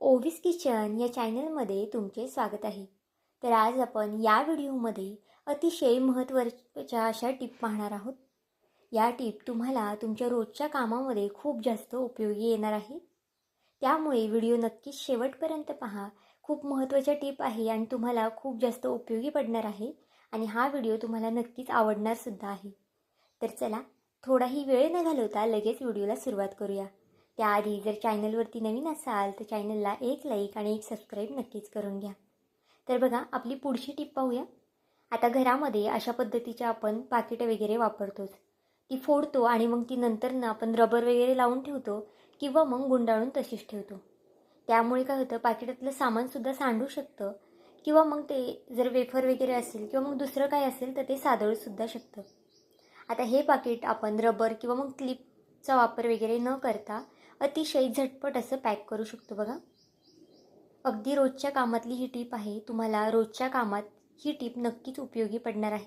ओवीस kitchen या चॅनलमध्ये तुमचे स्वागत आहे. तर आज आपण या व्हिडिओमध्ये अतिशय महत्त्वाच्या अशा टिप पाहणार आहोत. या टिप तुम्हाला तुमच्या रोजच्या कामामध्ये खूप जास्त उपयोगी येणार आहे. त्यामुळे व्हिडिओ नक्कीच शेवटपर्यंत पहा. खूप महत्त्वाच्या टिप आहे आणि तुम्हाला खूप जास्त उपयोगी पडणार आहे आणि हा व्हिडिओ तुम्हाला नक्कीच आवडणार सुद्धा आहे. तर चला, थोडाही वेळ न घालवता लगेच व्हिडिओला सुरुवात करूया. त्याआधी जर चॅनलवरती नवीन असाल तर चॅनलला एक लाईक आणि एक सबस्क्राईब नक्कीच करून घ्या. तर बघा, आपली पुढची टिप पाहूया. आता घरामध्ये अशा पद्धतीच्या आपण पाकिटं वगैरे वापरतोच. ती फोडतो आणि मग ती नंतर आपण रबर वगैरे लावून ठेवतो किंवा मग गुंडाळून तशीच ठेवतो. त्यामुळे काय होतं, पाकिटातलं सामानसुद्धा सांडू शकतं किंवा मग ते जर वेफर वगैरे असेल किंवा मग दुसरं काय असेल तर ते सादळूसुद्धा शकतं. आता हे पाकिट आपण रबर किंवा मग क्लिपचा वापर वगैरे न करता अतिशय झटपट असं पॅक करू शकतो. बघा, अगदी रोजच्या कामातली ही टीप आहे. तुम्हाला रोजच्या कामात ही टीप नक्कीच उपयोगी पडणार आहे.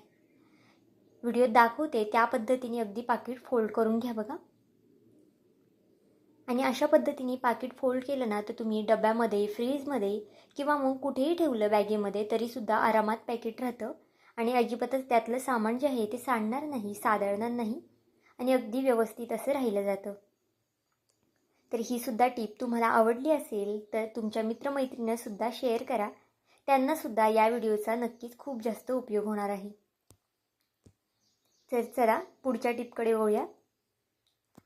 व्हिडिओत दाखवते त्या पद्धतीने अगदी पाकिट फोल्ड करून घ्या. बघा, आणि अशा पद्धतीने पाकिट फोल्ड केलं ना तर तुम्ही डब्यामध्ये, फ्रीजमध्ये किंवा मग कुठेही ठेवलं बॅगेमध्ये तरीसुद्धा आरामात पॅकेट राहतं आणि अजिबातच त्यातलं सामान जे आहे ते सांडणार नाही, सादळणार नाही आणि अगदी व्यवस्थित असं राहिलं जातं. तर ही सुद्धा टीप तुम्हाला आवडली असेल तर तुमच्या मित्रमैत्रिणींनासुद्धा शेअर करा. त्यांनासुद्धा या व्हिडिओचा नक्कीच खूप जास्त उपयोग होणार आहे. तर चला, पुढच्या टिपकडे वळूया.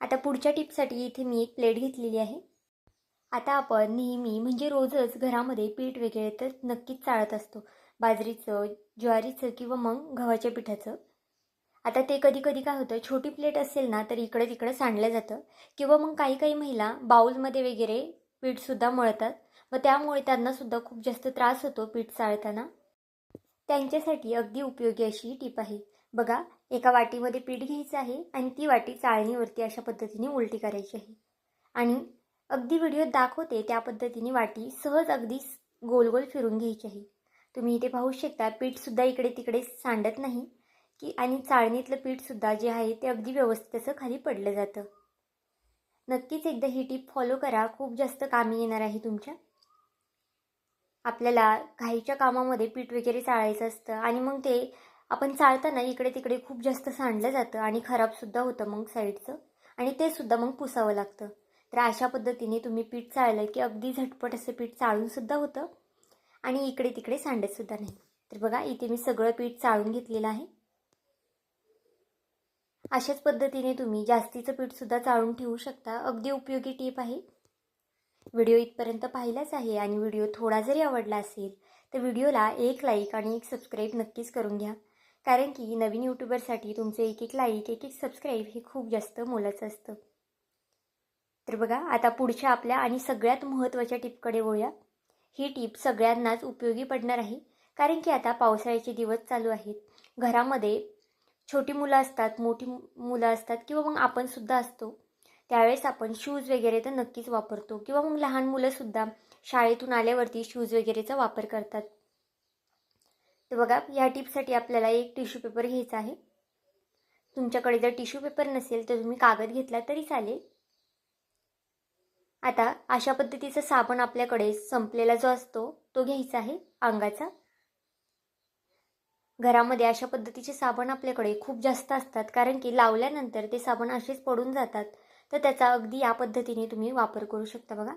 आता पुढच्या टिपसाठी इथे मी एक प्लेट घेतलेली आहे. आता आपण नेहमी म्हणजे रोजच घरामध्ये पीठ वगैरे तर नक्कीच चाळत असतो. बाजरीचं, ज्वारीचं किंवा मग गव्हाच्या पिठाचं. आता ते कधी कधी काय होतं, छोटी प्लेट असेल ना तर इकडे तिकडे सांडलं जातं किंवा मग काही काही महिला बाउलमध्ये वगैरे पीठसुद्धा मळतात व त्यामुळे त्यांनासुद्धा खूप जास्त त्रास होतो पीठ चाळताना. त्यांच्यासाठी अगदी उपयोगी अशी ही टीप आहे. बघा, एका वाटीमध्ये पीठ घ्यायचं आहे आणि ती वाटी चाळणीवरती अशा पद्धतीने उलटी करायची आहे आणि अगदी व्हिडिओत दाखवते त्या पद्धतीने वाटी सहज अगदी गोल गोल फिरून घ्यायची आहे. तुम्ही इथे पाहू शकता, पीठसुद्धा इकडे तिकडे सांडत नाही की आणि चाळणीतलं पीठसुद्धा जे आहे ते अगदी व्यवस्थित असं खाली पडलं जातं. नक्कीच एकदा ही टीप फॉलो करा, खूप जास्त कामी येणार आहे तुमच्या. आपल्याला घाईच्या कामामध्ये पीठ वगैरे चाळायचं असतं आणि मग ते आपण चाळताना इकडे तिकडे खूप जास्त सांडलं जातं आणि खराबसुद्धा होतं मग साईडचं आणि ते सुद्धा मग पुसावं लागतं. तर अशा पद्धतीने तुम्ही पीठ चाळलं की अगदी झटपट असं पीठ चाळूनसुद्धा होतं आणि इकडे तिकडे सांडतसुद्धा नाही. तर बघा, इथे मी सगळं पीठ चाळून घेतलेलं आहे. अशाच पद्धतीने तुम्ही जास्तीचं पीठसुद्धा चाळून ठेवू शकता. अगदी उपयोगी टीप आहे. व्हिडिओ इथपर्यंत पाहिलाच आहे आणि व्हिडिओ थोडा जरी आवडला असेल तर व्हिडिओला एक लाईक आणि एक सबस्क्राईब नक्कीच करून घ्या. कारण की नवीन यूट्यूबरसाठी तुमचे एक एक लाईक, एक एक सबस्क्राईब हे खूप जास्त मोलाचं असतं. तर बघा, आता पुढच्या आपल्या आणि सगळ्यात महत्त्वाच्या टिपकडे वळूया. ही टिप सगळ्यांनाच उपयोगी पडणार आहे. कारण की आता पावसाळ्याचे दिवस चालू आहेत. घरामध्ये छोटी मुलं असतात, मोठी मुलं असतात किंवा मग आपणसुद्धा असतो. त्यावेळेस आपण शूज वगैरे तर नक्कीच वापरतो किंवा मग लहान मुलंसुद्धा शाळेतून आल्यावरती शूज वगैरेचा वापर करतात. तर बघा, या टिपसाठी आपल्याला एक टिश्यू पेपर घ्यायचा आहे. तुमच्याकडे जर टिश्यू पेपर नसेल तर तुम्ही कागद घेतला तरी चालेल. आता अशा पद्धतीचा साबण आपल्याकडे संपलेला जो असतो तो घ्यायचा आहे अंगाचा. घरामध्ये अशा पद्धतीचे साबण आपल्याकडे खूप जास्त असतात कारण की लावल्यानंतर ते साबण असेच पडून जातात. तर त्याचा अगदी या पद्धतीने तुम्ही वापर करू शकता. बघा,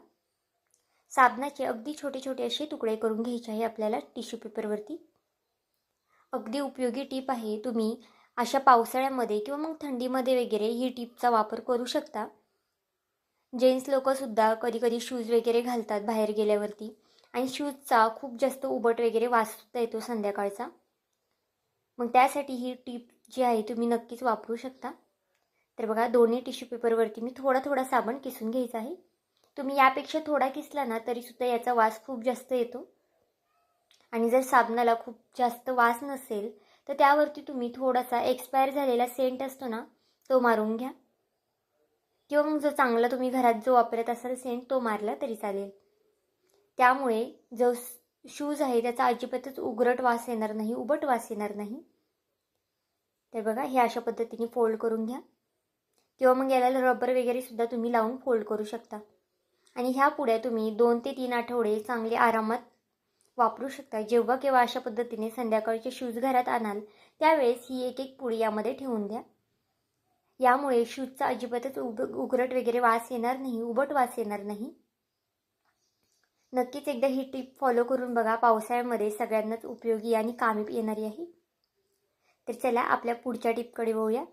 साबणाचे अगदी छोटे छोटे असे तुकडे करून घ्यायचे आहे आपल्याला टिश्यू पेपरवरती. अगदी उपयोगी टीप आहे. तुम्ही अशा पावसाळ्यामध्ये किंवा मग थंडीमध्ये वगैरे ही टिपचा वापर करू शकता. जेंट्स लोकंसुद्धा कधी कधी शूज वगैरे घालतात बाहेर गेल्यावरती आणि शूजचा खूप जास्त उबट वगैरे वाससुद्धा येतो संध्याकाळचा. मग त्यासाठी ही टीप जी आहे तुम्ही नक्कीच वापरू शकता. तर बघा, दोन्ही टिश्यू पेपरवरती मी थोडा थोडा साबण किसून घ्यायचा आहे. तुम्ही यापेक्षा थोडा किसला ना तरीसुद्धा याचा वास खूप जास्त येतो आणि जर साबणाला खूप जास्त वास नसेल तर त्यावरती तुम्ही थोडासा एक्सपायर झालेला सेंट असतो ना तो मारून घ्या किंवा मग जो चांगला तुम्ही घरात जो वापरत असाल सेंट तो मारला तरी चालेल. त्यामुळे जो शूज आहे त्याचा अजिबातच उग्रट वास येणार नाही, उबट वास येणार नाही. तर बघा, हे अशा पद्धतीने फोल्ड करून घ्या किंवा मग याला रबर वगैरे सुद्धा तुम्ही लावून फोल्ड करू शकता. आणि ह्या पुड्या तुम्ही 2 ते 3 आठवडे चांगले आरामात वापरू शकता. जेव्हा केव्हा अशा पद्धतीने संध्याकाळचे शूज घरात आणाल त्यावेळेस ही एक एक पुडी यामध्ये ठेवून द्या. यामुळे शूजचा अजिबातच उघरट वगैरे वास येणार नाही, उबट वास येणार नाही. नक्कीच एकदा ही टिप फॉलो करून बघा. पावसाळ्यामध्ये सगळ्यांनाच उपयोगी आणि कामी येणारी आहे. तर चला आपल्या पुढच्या टिपकडे वळूया.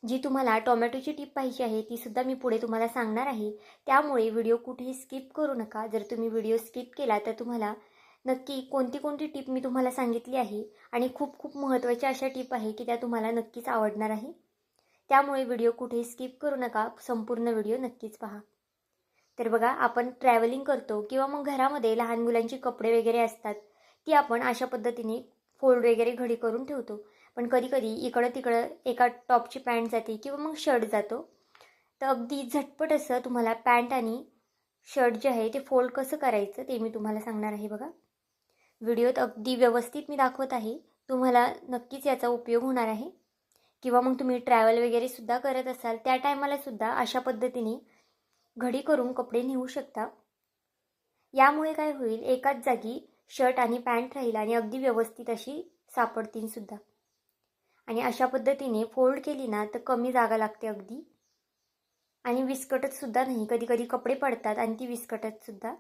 जी तुम्हाला टोमॅटोची टिप पाहिजे आहे ती सुद्धा मी पुढे तुम्हाला सांगणार आहे. त्यामुळे व्हिडिओ कुठेही स्किप करू नका. जर तुम्ही व्हिडिओ स्किप केला तर तुम्हाला नक्की कोणती टिप मी तुम्हाला सांगितली आहे आणि खूप खूप महत्त्वाच्या अशा टिप आहे की त्या तुम्हाला नक्कीच आवडणार आहे. त्यामुळे व्हिडिओ कुठेही स्किप करू नका, संपूर्ण व्हिडिओ नक्कीच पहा. तर बघा, आपण ट्रॅव्हलिंग करतो किंवा मग घरामध्ये लहान मुलांची कपडे वगैरे असतात ती आपण अशा पद्धतीने फोल्ड वगैरे घडी करून ठेवतो. पण कधी कधी इकडं तिकडं एका टॉपची पॅन्ट जाते किंवा मग शर्ट जातो. तर अगदी झटपट असं तुम्हाला पॅन्ट आणि शर्ट जे आहे ते फोल्ड कसं करायचं ते मी तुम्हाला सांगणार आहे. बघा, व्हिडिओत अगदी व्यवस्थित मी दाखवत आहे. तुम्हाला नक्कीच याचा उपयोग होणार आहे. किंवा मग तुम्ही ट्रॅव्हल वगैरे सुद्धा करत असाल त्या टायमाला सुद्धा अशा पद्धतीने घडी करून कपडे नेऊ शकता. यामुळे काय होईल, एकाच जागी शर्ट आणि पॅन्ट राहील आणि अगदी व्यवस्थित अशी सापडतील सुद्धा. आणि अशा पद्धतीने फोल्ड केली ना तर कमी जागा लागते अगदी आणि विस्कटत सुद्धा नाही. कधी कधी कपडे पडतात आणि ती विस्कटत सुद्धा.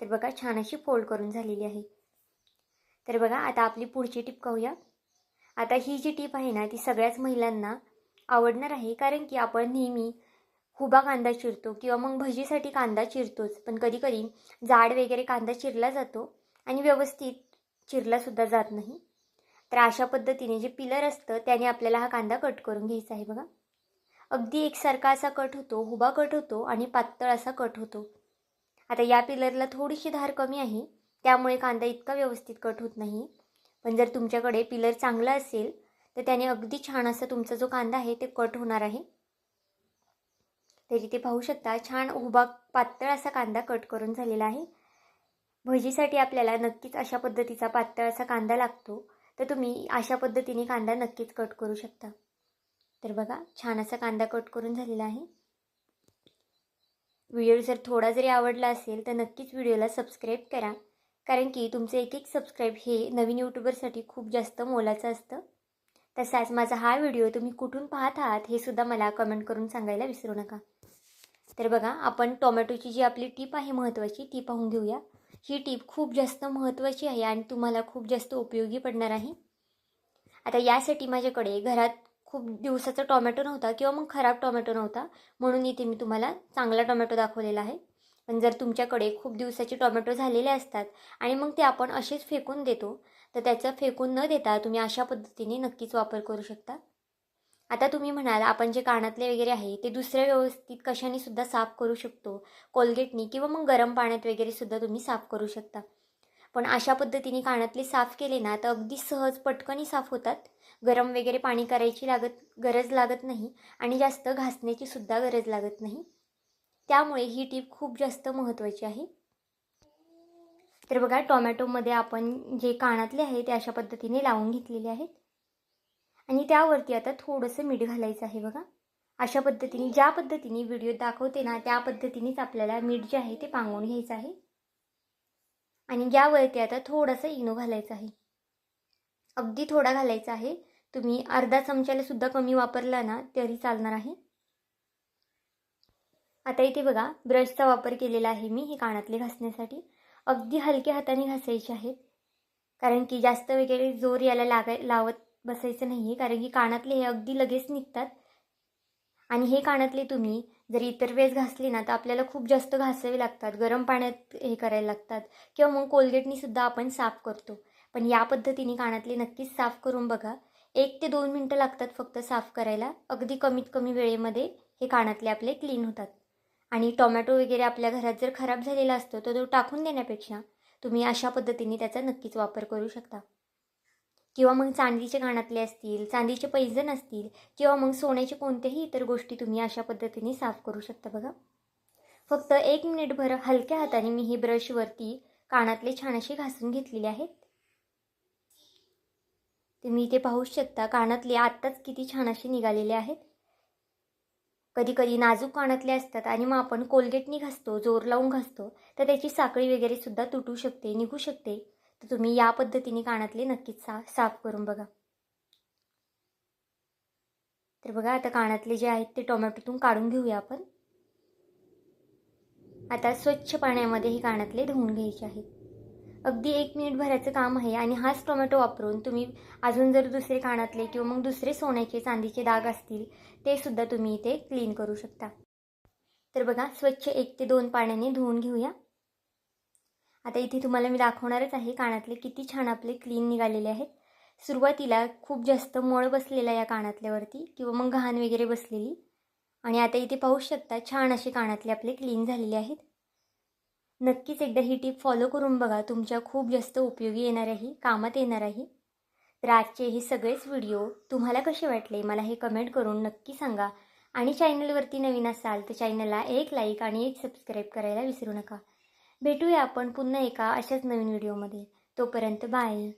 तर बघा, छान अशी फोल्ड करून झालेली आहे. तर बघा, आता आपली पुढची टिप पाहूया. आता ही जी टिप आहे ना ती सगळ्याच महिलांना आवडणार आहे. कारण की आपण नेहमी हुबा कांदा चिरतो किंवा मग भजीसाठी कांदा चिरतोच. पण कधी कधी जाड वगैरे कांदा चिरला जातो आणि व्यवस्थित चिरलासुद्धा जात नाही. तर अशा पद्धतीने जे पिलर असतं त्याने आपल्याला हा कांदा कट करून घ्यायचा आहे. बघा, अगदी एकसारखा असा कट होतो, हुबा कट होतो आणि पातळ असा कट होतो. आता या पिलरला थोडीशी धार कमी आहे त्यामुळे कांदा इतका व्यवस्थित कट होत नाही. पण जर तुमच्याकडे पिलर चांगला असेल तर त्याने अगदी छान असा तुमचा जो कांदा आहे ते कट होणार आहे. तर इथे पाहू शकता, छान उभा पातळ असा कांदा कट करून झालेला आहे. भजीसाठी आपल्याला नक्कीच अशा पद्धतीचा पातळ असा कांदा लागतो. तर तुम्ही अशा पद्धतीने कांदा नक्कीच कट करू शकता. तर बघा, छान असा कांदा कट करून झालेला आहे. व्हिडिओ जर थोडा जरी आवडला असेल तर नक्कीच व्हिडिओला सबस्क्राईब करा. कारण की तुमचे एक एक सबस्क्राईब हे नवीन यूट्यूबरसाठी खूप जास्त मोलाचं असतं. तसाच माझा हा व्हिडिओ तुम्ही कुठून पाहत आहात हे सुद्धा मला कमेंट करून सांगायला विसरू नका. तर बघा, आपण टोमॅटोची जी आपली टिप आहे महत्त्वाची ती पाहून घेऊया. ही टिप खूप जास्त महत्त्वाची आहे आणि तुम्हाला खूप जास्त उपयोगी पडणार आहे. आता यासाठी माझ्याकडे घरात खूप दिवसाचा टोमॅटो नव्हता किंवा मग खराब टोमॅटो नव्हता, म्हणून इथे मी तुम्हाला चांगला टोमॅटो दाखवलेला आहे. पण जर तुमच्याकडे खूप दिवसाचे टोमॅटो झालेले असतात आणि मग ते आपण असेच फेकून देतो, तर त्याचं फेकून न देता तुम्ही अशा पद्धतीने नक्कीच वापर करू शकता. आता तुम्ही म्हणाल, आपण जे कानातले वगैरे आहे ते दुसऱ्या व्यवस्थित कशाने सुद्धा साफ करू शकतो, कोलगेटनी किंवा मग गरम पाण्यात वगैरे सुद्धा तुम्ही साफ करू शकता. पण अशा पद्धतीने कानातले साफ केले ना तर अगदी सहज पटकनी साफ होतात. गरम वगैरे पाणी करायची गरज लागत नाही आणि जास्त घासण्याची सुद्धा गरज लागत नाही. त्यामुळे ही टिप खूप जास्त महत्त्वाची आहे. तर बघा, टोमॅटोमध्ये आपण जे कानातले आहे ते अशा पद्धतीने लावून घेतलेले आहेत आणि त्यावरती आता थोडंसं मीठ घालायचं आहे. बघा, अशा पद्धतीने ज्या पद्धतीने व्हिडिओ दाखवते ना त्या पद्धतीनेच आपल्याला मीठ जे आहे ते पांगवून घ्यायचं आहे आणि यावरती आता थोडंसं इनो घालायचं आहे. अगदी थोडा घालायचा आहे. तुम्ही अर्धा चमच्याला सुद्धा कमी वापरला ना तरी चालणार आहे. आता इथे बघा, ब्रशचा वापर केलेला आहे मी हे कानातले घासण्यासाठी. अगदी हलक्या हाताने घासायचे आहेत. कारण की जास्त वगैरे जोर याला लावत बसायचं नाही आहे. कारण की कानातले हे अगदी लगेच निघतात आणि हे कानातले तुम्ही जर इतर वेळेस घासले ना तर आपल्याला खूप जास्त घासावे लागतात, गरम पाण्यात हे करायला लागतात किंवा मग कोलगेटनी सुद्धा आपण साफ करतो. पण या पद्धतीने कानातले नक्कीच साफ करून बघा. 1 ते 2 मिनटं लागतात फक्त साफ करायला. अगदी कमीत कमी वेळेमध्ये हे कानातले आपले क्लीन होतात. आणि टोमॅटो वगैरे आपल्या घरात जर खराब झालेला असतो तर तो टाकून देण्यापेक्षा तुम्ही अशा पद्धतीने त्याचा नक्कीच वापर करू शकता. किंवा मग चांदीचे कानातले असतील, चांदीचे पैंजण असतील किंवा मग सोन्याची कोणत्याही इतर गोष्टी तुम्ही अशा पद्धतीने साफ करू शकता. बघा, फक्त 1 मिनिटभर हलक्या हाताने मी हे ब्रशवरती कानातले छान असे घासून घेतलेले आहेत. तुम्ही इथे पाहू शकता कानातले आत्ताच किती छान असे निघालेले आहेत. कधी कधी नाजूक कानातले असतात आणि मग आपण कोलगेटनी घासतो, जोर लावून घासतो, तर त्याची साखळी वगैरे सुद्धा तुटू शकते, निघू शकते. तर तुम्ही या पद्धतीने कानातले नक्कीच साफ करून बघा. तर बघा, आता कानातले जे आहेत ते टोमॅटोतून काढून घेऊया आपण. आता स्वच्छ पाण्यामध्ये हे कानातले धुवून घ्यायचे आहेत. अगदी 1 मिनिट भराचं काम आहे आणि हाच टोमॅटो वापरून तुम्ही अजून जर दुसरे कानातले किंवा मग दुसरे सोन्याचे चांदीचे डाग असतील ते सुद्धा तुम्ही इथे क्लीन करू शकता. तर बघा, स्वच्छ 1 ते 2 पाण्याने धुवून घेऊया. आता इथे तुम्हाला मी दाखवणारच आहे कानातले किती छान आपले क्लीन निघालेले आहेत. सुरुवातीला खूप जास्त मळ बसलेला या कानातल्यावरती किंवा मग घाण वगैरे बसलेली, आणि आता इथे पाहू शकता छान असे कानातले आपले क्लीन झालेले आहेत. नक्कीच एकदा ही टिप फॉलो करून बघा, तुमच्या खूप जास्त उपयोगी येणार आहे, कामात येणार आहे. तर आजचे हे सगळेच व्हिडिओ तुम्हाला कसे वाटले मला हे कमेंट करून नक्की सांगा. आणि चॅनलवरती नवीन असाल तर चॅनलला एक लाईक आणि एक सबस्क्राईब करायला विसरू नका. भेटूया आपण पुन्हा एका अशाच नवीन व्हिडिओमध्ये. तोपर्यंत बाय.